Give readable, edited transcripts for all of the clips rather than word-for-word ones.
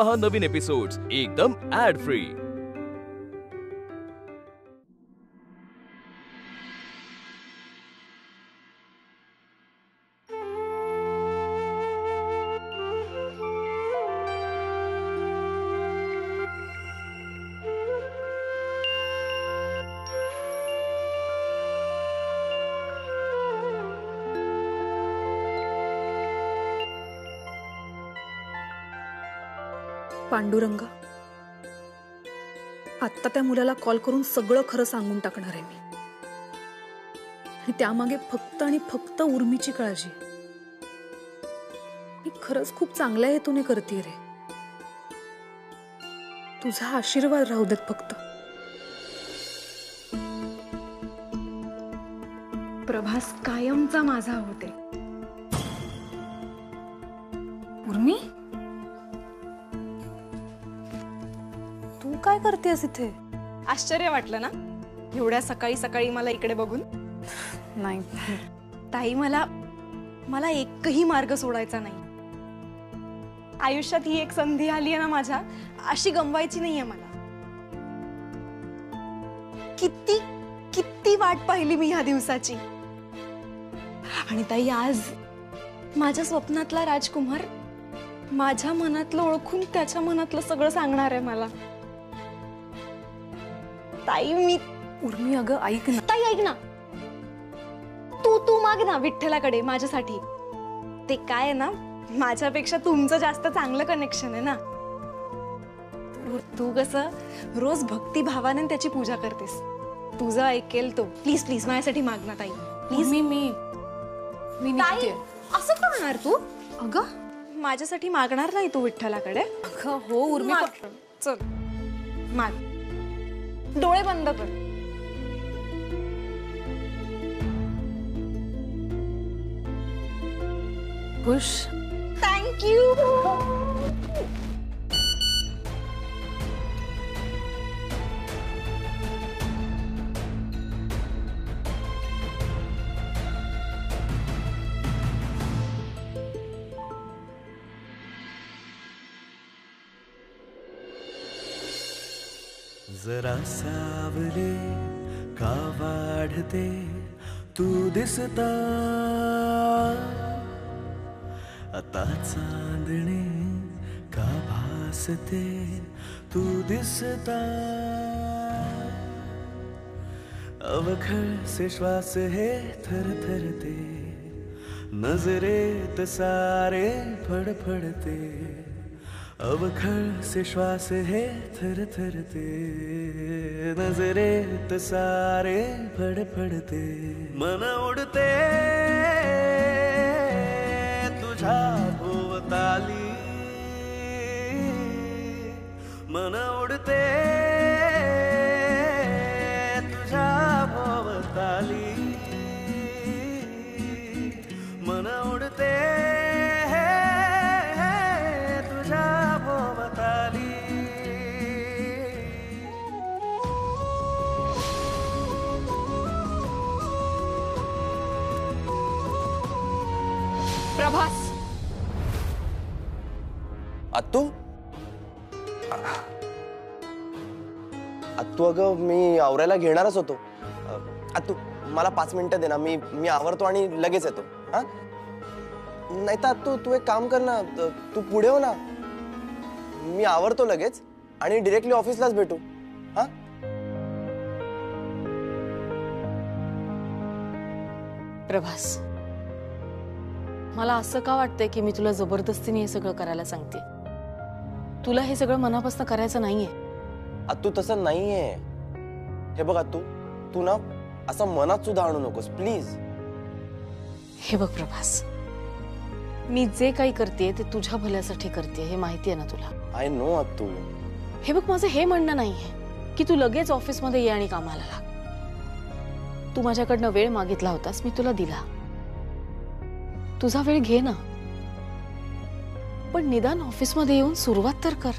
पहा नवीन एपिसोड्स एकदम add free. Pandurang, आत्ता त्या मुलाला कॉल करून सगळं खरं सांगून टाकणार आहे मी। आणि त्यामागे फक्त आणि फक्त उर्मीची काळजी। मी खरंच खूप चांगल्या हेतूने करते रे, तुझा आशीर्वाद राहू देत फक्त। प्रभास कायमचा माझा होते। उर्मी, तू काय करतेस इथे? आश्चर्य वाटलं ना एवढ्या सकाळी सकाळी मला इकडे बघून? नाही ताई, मला एकही मार्ग सोडायचा नाही। आयुष्यात ही एक संधी आली आहे ना माझ्या, अशी गमवायची नाहीये मला। किती किती वाट पाहिली मी ह्या दिवसाची। आणि ताई, आज माझ्या स्वप्नातला राजकुमार माझ्या मनातलं ओळखून त्याच्या मनातलं सगळं सांगणार आहे मला। ताई, मी उर्मी, अगं ऐक ना। ताई ऐक ना, तू माग ना विठ्ठलाकडे माझ्यासाठी। ते काय आहे ना, माझ्यापेक्षा तुमचं जास्त चांगलं कनेक्शन आहे ना। तू कसं रोज भक्ती भावाने त्याची पूजा करतेस, तुझं ऐकेल तो। प्लीज प्लीज माझ्यासाठी माग ना ताई, प्लीज। मी ताई, असं करणार तू? अगं माझ्यासाठी मागणार नाही तू विठ्ठलाकडे? अगं हो उर्मी, चल माग, डोळे बंद कर। खुश? Thank you. जरा सावले का वाढते तू दिसता, आता चांदणे का भासते तू दिसता। अवखळ से श्वास है थरथरते, नजरेत सारे फडफडते। अवखळ से श्वास है थरथरते, नजरेत सारे फडफडते। मन उडते तुझ्या भोवताली, मन उडते तुझ्या भोवताली, मन उडते प्रभास। अत्तू, अगं मी आवरायला घेणारच होतो। अत्तू मला 5 मिनिटं दे ना, मी आवरतो आणि लगेच येतो। हा, नाही तर अत्तू तू एक काम कर ना, तू पुढे हो ना, मी आवरतो लगेच आणि डिरेक्टली ऑफिसलाच भेटू। हा, प्रभास, मला असं का वाटतंय की मी तुला जबरदस्तीने हे सगळं करायला सांगते? तुला हे सगळं मनापासून करायचं नाहीये। अत्तू तसं नाहीये। हे बघ अत्तू, तू ना असं मनात सुद्धा आणू नकोस प्लीज। हे बघ प्रभास, मी जे काही करते ते तुझ्या भल्यासाठी करते, हे माहिती आहे ना तुला? आय नो अत्तू। हे बघ, माझं हे म्हणणं नाहीये की तू लगेच ऑफिसमध्ये ये आणि कामाला लाग। तू माझ्याकडनं वेळ मागितला होतास, मी तुला दिला। तुझा वेळ घे ना, पण निदान ऑफिसमध्ये येऊन सुरुवात तर कर।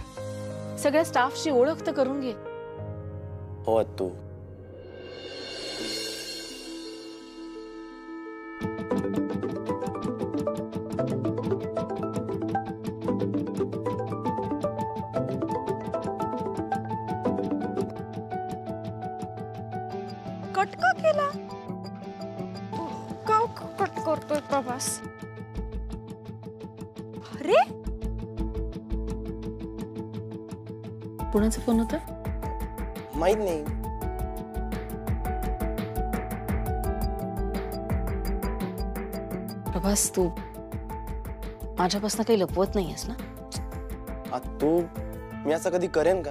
सगळ्या स्टाफची ओळख तर करून घे। हो अत्तू। कट का केला? का कट करतोय प्रभास? अरे कुणाचा फोन होता? माहित नाही. प्रभास, तू माझ्यापासून काही लपवत नाहीयेस ना? तू मी असं कधी करेन का?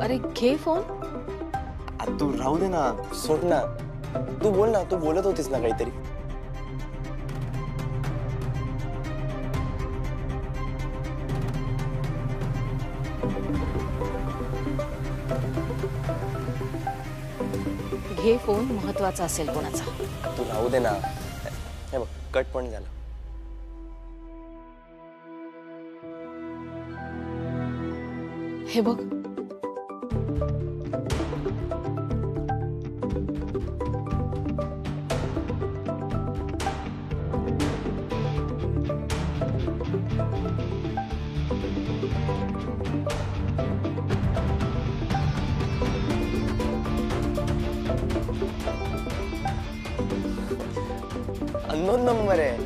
अरे घे फोन. तू राहू दे ना, सोड ना. तू बोल ना, तू बोलत होतीस ना काहीतरी. घे फोन, महत्वाचा असेल कोणाचा. तू राहू दे ना. हे बघ, कट पण झाला. हे बघ, अननोन नंबर आहे.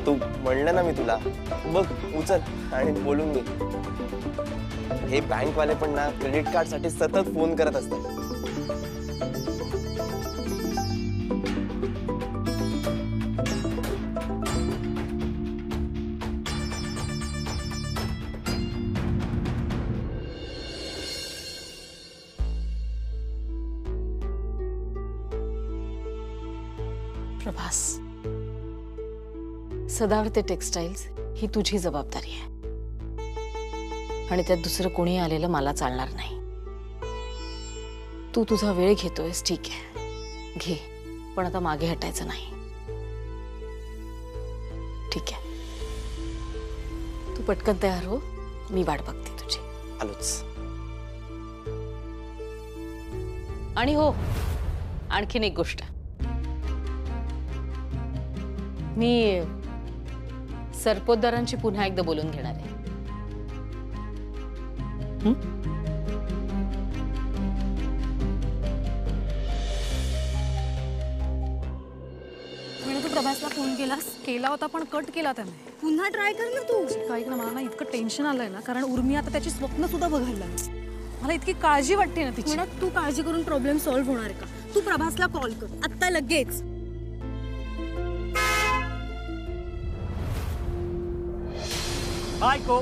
तू म्हणलं ना मी तुला, बघ उचल आणि बोलून घे. हे बँक वाले पण ना क्रेडिट कार्ड साठी सतत फोन करत असतात. प्रभास, सदावर्ते टेक्सटाईल्स ही तुझी जबाबदारी आहे आणि त्यात दुसरं कोणी आलेलं मला चालणार नाही. तू तुझा वेळ घेतोयस, ठीक आहे, घे, पण आता मागे हटायचं नाही. ठीक आहे, तू पटकन तयार हो, मी वाट बघते तुझी. आलोच. आणि हो, आणखीन एक गोष्ट, मी सरपोतदारांची पुन्हा एकदा बोलून घेणार आहे. तू प्रभासला फोन केलास? केला होता पण कट केला त्याने. पुन्हा ट्राय कर ना तू. काही ना, मला ना इतकं टेन्शन आलंय ना, कारण उर्मी आता त्याची स्वप्न सुद्धा बघायला लागली. मला इतकी काळजी वाटते ना तिची. म्हणत तू काळजी करून प्रॉब्लेम सॉल्व्ह होणार आहे का? तू प्रभासला कॉल कर आता लगेच. बायको,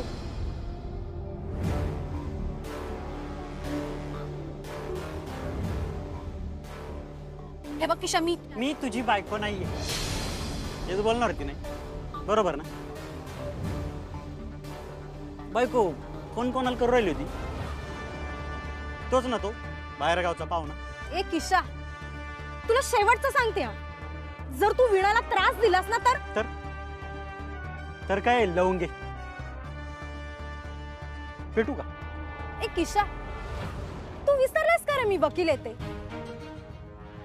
हे बघ किशा, मी तुझी बायको नाहीये हे तू बोलणार होती नाही, बरोबर ना? बायको कोण कोणाला करू राहिली होती? तोच ना तो बाहेर गावचा पाहुणा. ए किशा, तुला शेवटचं सांगते, जर तू वीणाला त्रास दिलास ना तर काय लावून घे. भेटू का? ए किशा, तू विसरलास का रे मी वकील येते?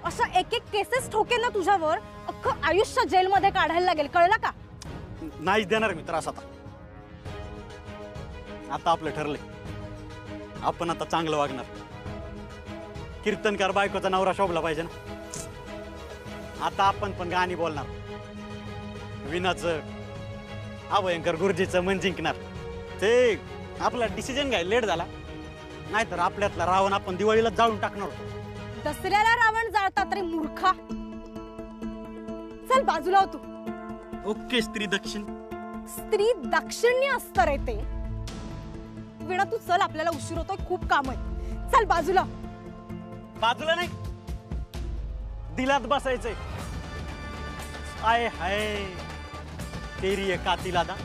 अशा एक एक केसेस ठोकेन ना तुझ्यावर, अख्खं आयुष्य जेलमध्ये काढायला लागेल, कळलं का? नाहीच देणार मी त्रास. आता आपलं ठरलंय, आपण आता चांगलं वागणार. कीर्तनकार बायकोचा नवरा शोभला पाहिजे ना. आता आपण पण गाणी बोलणार, विनाचं अभयंकर गुरुजीचं मन जिंकणार. ते आपला डिसिजन घ्यायला लेट झाला, नाहीतर आपल्यातला रावण आपण दिवाळीला जाळून टाकणार होतो. दसऱ्याला रावण जाळतात रे मूर्खा. चल बाजूला हो तू. ओके स्त्री दक्षिण. स्त्री दाक्षिण्य असतं रे ते. वीणा तू चल, आपल्याला उशीर होतोय, खूप काम आहे. चल बाजूला. बाजूला नाही, दिलात बसायचंय. आय हाय तेरी ये कातिल अदा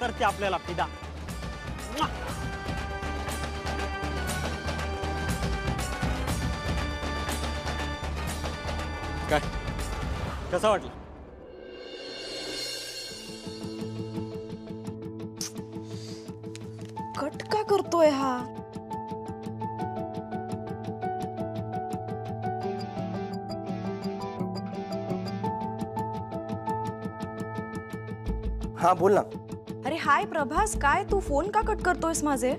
करते आपल्याला फिदा. काय कसं वाटलं? कट का करतोय हा? हा बोल ना. अरे हाय प्रभास, काय तू फोन का कट करतोयस माझे?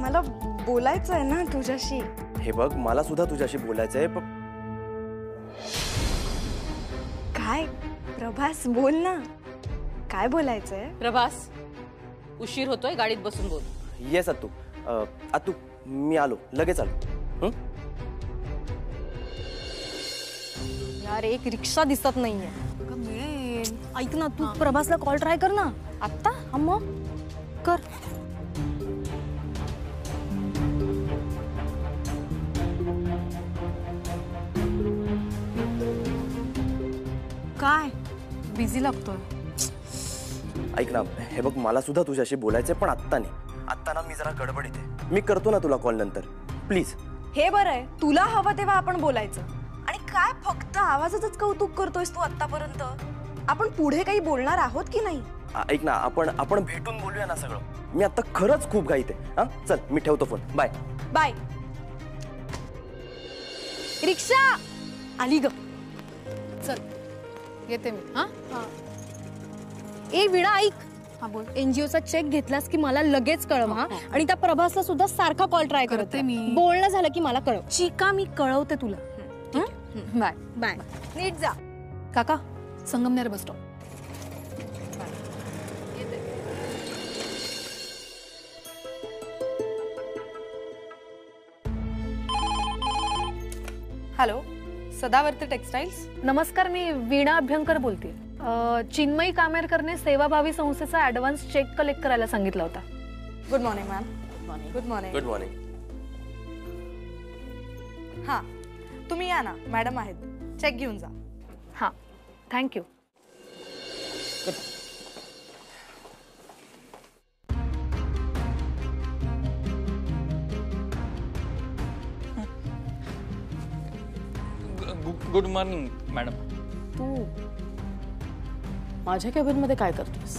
मला बोलायचं आहे ना तुझ्याशी. हे बघ, मला सुद्धा तुझ्याशी बोलायचंय. काय प्रभास, बोल ना, काय बोलायचंय? प्रभास, उशीर होतोय, गाडीत बसून बोल. येस अत्तू. अत्तू, मी आलो, लगेच आलो. यार, एक रिक्षा दिसत नाहीये. ऐक ना, तू प्रभासला कॉल ट्राय कर ना. आत्ता? मग कर. काय बिझी लागतोय? ऐक ना, हे बघ, मला सुद्धा तुझ्याशी बोलायचंय, पण आत्ता नाही. आत्ता ना मी जरा गडबडीत आहे. मी करतो ना तुला कॉल नंतर, प्लीज. हे बरं आहे, तुला हवं तेव्हा आपण बोलायचं. आणि काय फक्त आवाजाचंच कौतुक करतोयस तू आत्तापर्यंत? आपण पुढे काही बोलणार आहोत की नाही? ऐक ना, आपण भेटून बोलूया ना सगळं. मी आता खरंच खूप घाईत आहे. हा, चल, मी ठेवतो फोन. Bye bye. रिक्षा आली ग. चल येते मी. हा ए वीणा, ऐक. हा बोल. एनजीओचा चेक घेतलास की मला लगेच कळव. हा, आणि त्या प्रभासला सुद्धा सारखा कॉल ट्राय करते मी. बोलणं झालं की मला कळव. चिका, मी कळवते तुला. Bye bye. नीट जा. काका, Sangamner bus stop. Hello, Sadavarti textiles. नमस्कार, मी वीणा अभ्यंकर बोलते. चिन्मयी कामेरकरने सेवाभावी संस्थेचा ॲडव्हान्स चेक कलेक्ट करायला सांगितला होता. Good morning ma'am. Good morning. Good morning. हां, तुम्ही या ना, मॅडम आहेत, चेक घेऊन जा. हां, थँक्यू. Good morning madam. तू माझ्या केबिन मध्ये काय करतोस?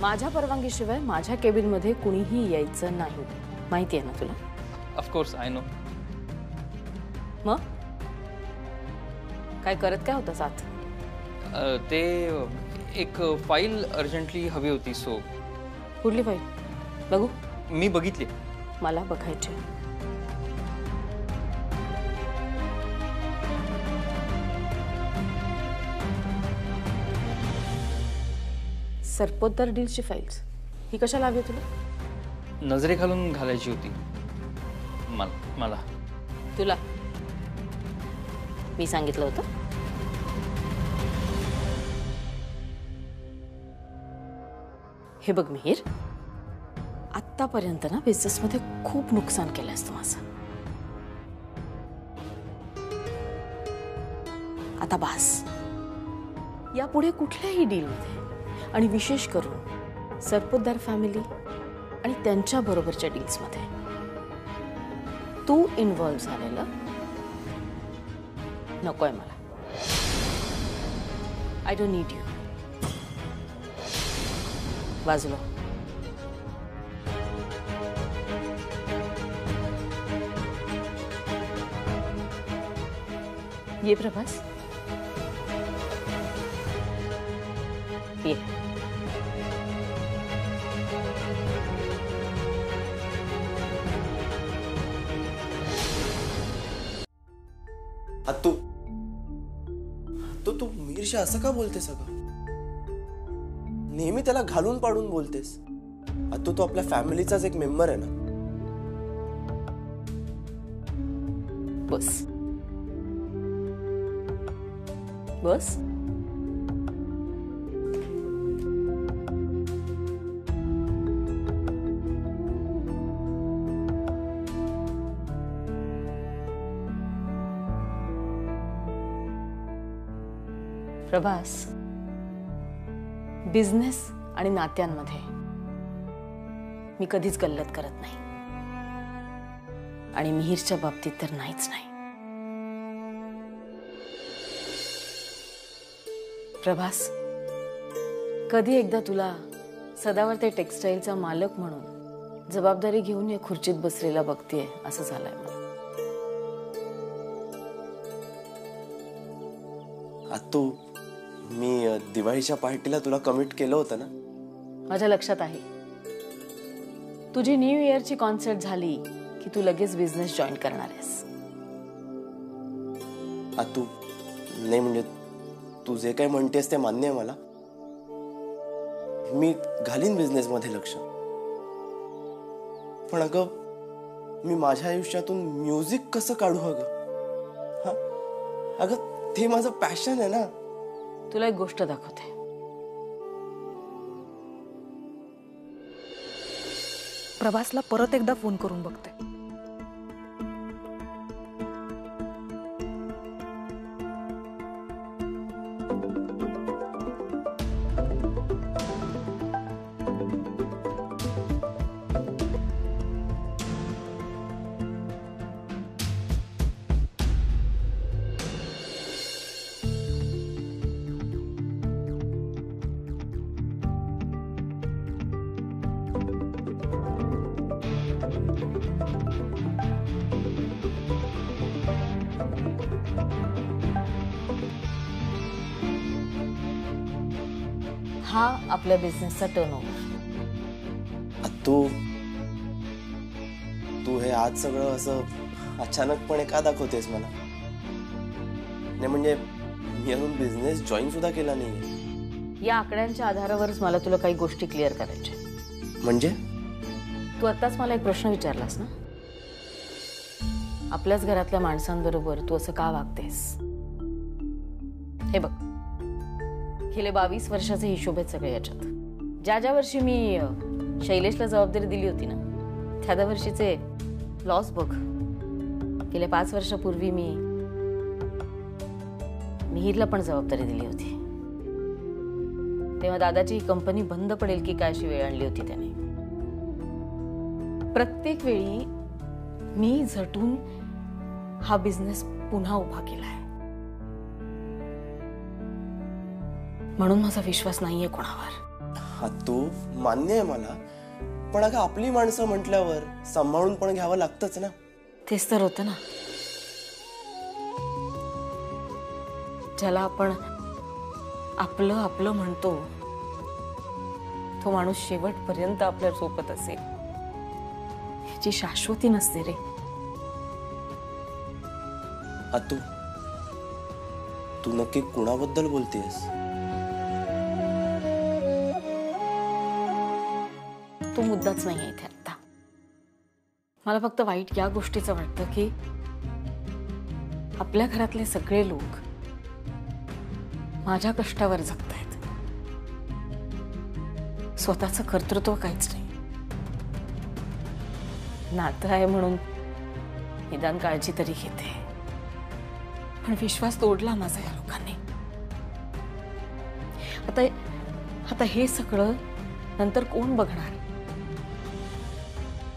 माझ्या परवानगीशिवाय माझ्या केबिन मध्ये कुणीही यायचं नाही, माहिती आहे ना तुला? Of course I know. मग काय करत काय होतास आत? ते एक फाईल अर्जंटली हवी होती, सो. कुठली फाईल? बघू. मी बघितली. मला बघायची. सरपोतदार डीलची फाईल्स ही कशाला हवी तुला? नजरेखालून घालायची होती मला. तुला मी सांगितलं होतं? हे बघ मिहीर, आत्तापर्यंत ना बिझनेसमध्ये खूप नुकसान केलंयस तू माझं. आता बास. यापुढे कुठल्याही डीलमध्ये, आणि विशेष करून सरपोतदार फॅमिली आणि त्यांच्या बरोबरच्या डील्समध्ये तू इन्व्हॉल्व झालेलं नकोय मला. I don't need you. बाजूला. ये प्रभास, ये. अत्तू, तू मीरशी असं का बोलतेस? अगं, नेहमी त्याला घालून पाडून बोलतेस. अत्तू, तो आपल्या फॅमिलीचाच एक मेंबर आहे ना. बस बस. प्रभास, बिझनेस आणि नात्यांमध्ये मी कधीच गल्लत करत नाही, आणि मिहीरच्या बाबतीत तर नाहीच नाही. प्रभास, कधी एकदा तुला सदावर्ते टेक्सटाईलचा मालक म्हणून जबाबदारी घेऊन या खुर्चीत बसलेला बघतेय असं झालंय मला. अत्तू, मी दिवाळीच्या पार्टीला तुला कमिट केलं होतं ना. माझ्या लक्षात आहे. तुझी न्यू इयरची कॉन्सर्ट झाली की तू लगेच बिझनेस जॉईन करणार आहेस. तू नाही म्हणजे तू जे काही म्हणतेस ते मान्य आहे मला. मी घालीन बिझनेस मध्ये लक्ष. पण अगं मी माझ्या आयुष्यातून म्युझिक कसं काढू अगं? अगं ते माझं पॅशन आहे ना. तुला एक गोष्ट दाखवते. प्रभासला परत एकदा फोन करून बघते. हा आपल्या बिझनेसचा टर्नओव्हर. तू हे आज सगळं असं अचानकपणे का दाखवतेस मला? नाही म्हणजे मी अजून बिझनेस जॉईन सुद्धा केला नाही. या आकड्यांच्या आधारावरच मला तुला काही गोष्टी क्लिअर करायच्या. म्हणजे तू आत्ताच मला एक प्रश्न विचारलास ना, आपल्याच घरातल्या माणसांबरोबर तू असं का वागतेस? हे बघ, गेले 22 वर्षाचे हिशोब आहेत सगळे याच्यात. ज्या वर्षी मी शैलेशला जबाबदारी दिली होती ना, त्या वर्षीचे लॉस बघ. गेल्या 5 वर्षापूर्वी मी मिहिरला पण जबाबदारी दिली होती. तेव्हा दादाची ही कंपनी बंद पडेल की काय अशी वेळ आणली होती त्याने. प्रत्येक वेळी मी झटून हा बिझनेस पुन्हा उभा केलाय. म्हणून माझा विश्वास नाहीये कोणावर. तू मान्य आहे मला, पण अगं आपली माणसं म्हटल्यावर सांभाळून पण घ्यावं लागतंच ना. तेच तर होतं ना. ज्याला आपण आपलं आपलं म्हणतो तो माणूस शेवटपर्यंत आपल्या सोबत असेल याची शाश्वती नसते रे. तू नक्की कुणाबद्दल बोलतेस? तो मुद्दाच नाही आहे इथे आता. मला फक्त वाईट या गोष्टीचं वाटतं की आपल्या घरातले सगळे लोक माझ्या कष्टावर जगतायत. स्वतःचं कर्तृत्व काहीच नाही. नातं आहे म्हणून निदान काळजी तरी घेते, पण विश्वास तोडला माझा या लोकांनी. आता हे सगळं नंतर कोण बघणार?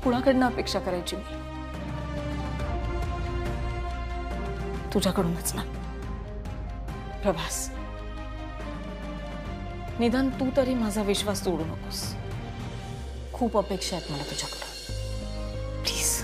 कुणाकडनं अपेक्षा करायची मी? तुझ्याकडूनच ना प्रभास. निदान तू तरी माझा विश्वास तोडू नकोस. खूप अपेक्षा आहेत मला तुझ्याकडून. प्लीज.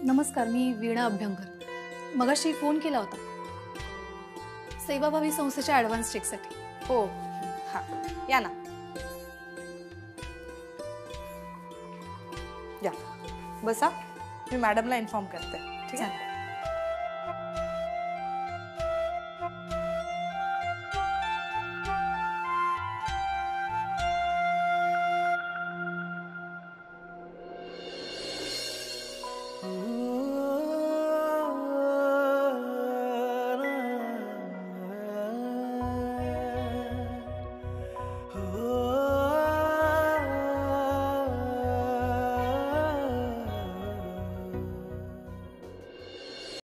नमस्कार, मी वीणा अभ्यंकर. मगाशी फोन केला होता सेवाभावी संस्थेच्या ॲडव्हान्स चेकसाठी. हो हा या ना. या बसा, मी मॅडमला इन्फॉर्म करते. ठीक आहे.